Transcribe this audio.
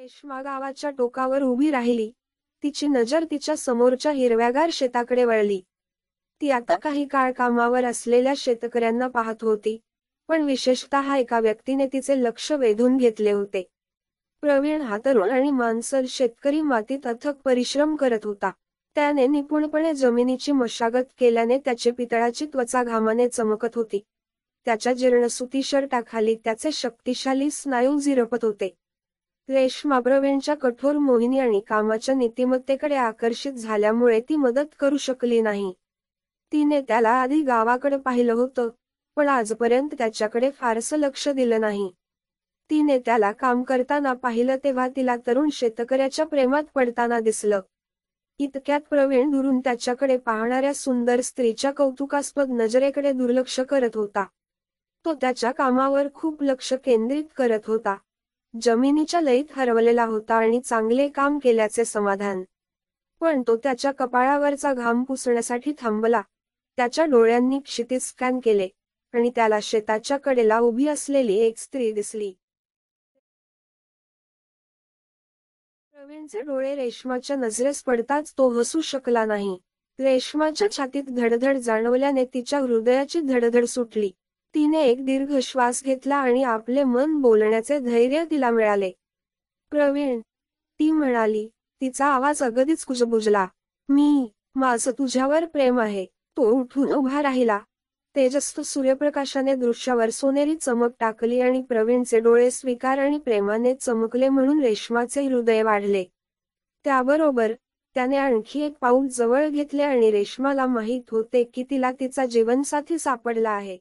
रेश्मा गावाच्या टोकावर उभी राहिली. तिची नजर तिच्या समोरच्या हिरव्यागार शेताकडे वळली. ती आता काही काळ कामावर असलेल्या शेतकऱ्यांना पाहत होती, पण विशेषतः एका व्यक्तीने तिचे लक्ष वेधून घेतले होते. प्रवीण हा तरुण आणि माणसर शेतकरी मातीत अथक परिश्रम करत होता. त्याने निपुणपणे जमिनीची मशागत केल्याने त्याची पितळाची त्वचा घामाने चमकत होती. त्याच्या जीर्ण सुती शर्टाखाली त्याचे शक्तिशाली स्नायू झिरपत होते. रेश्मा प्रवीणच्या कठोर मोहिनी आणि कामाच्या नीतिमत्तेकडे आकर्षित झाल्यामुळे ती मदत करू शकली नाही. तिने त्याला आधी गावाकडे पाहिलं होतं, पण आजपर्यंत त्याच्याकडे फारसं लक्ष दिलं नाही. तिने त्याला काम करताना पाहिलं तेव्हा तिला तरुण शेतकऱ्याच्या प्रेमात पडताना दिसलं. इतक्यात प्रवीण दुरून त्याच्याकडे पाहणाऱ्या सुंदर स्त्रीच्या कौतुकास्पद नजरेकडे दुर्लक्ष करत होता. तो त्याच्या कामावर खूप लक्ष केंद्रित करत होता. जमिनीच्या लयीत हरवलेला होता आणि चांगले काम केल्याचे समाधान. पण तो त्याच्या कपाळावरचा घाम पुसण्यासाठी थांबला. त्याच्या डोळ्यांनी क्षितिज स्कॅन केले आणि त्याला शेताच्या कडेला उभी असलेली एक स्त्री दिसली. प्रवीणचे डोळे रेश्माच्या नजरेस पडताच तो हसू शकला नाही. रेश्माच्या छातीत धडधड जाणवल्याने तिच्या हृदयाची धडधड सुटली. तिने एक दीर्घ श्वास घेतला आणि आपले मन बोलण्याचे धैर्य तिला मिळाले. प्रवीण, ती म्हणाली. तिचा आवाज अगदीच कुजबुजला. माझं तुझ्यावर प्रेम आहे. तो उठून उभा राहिला. तेजस्वी सूर्यप्रकाशाने दृश्यावर सोनेरी चमक टाकली आणि प्रवीणचे डोळे स्वीकार आणि प्रेमाने चमकले म्हणून रेश्माचे हृदय वाढले. त्याबरोबर त्याने आणखी एक पाऊल जवळ घेतले आणि रेश्माला माहीत होते की तिला तिचा जीवनसाथी सापडला आहे.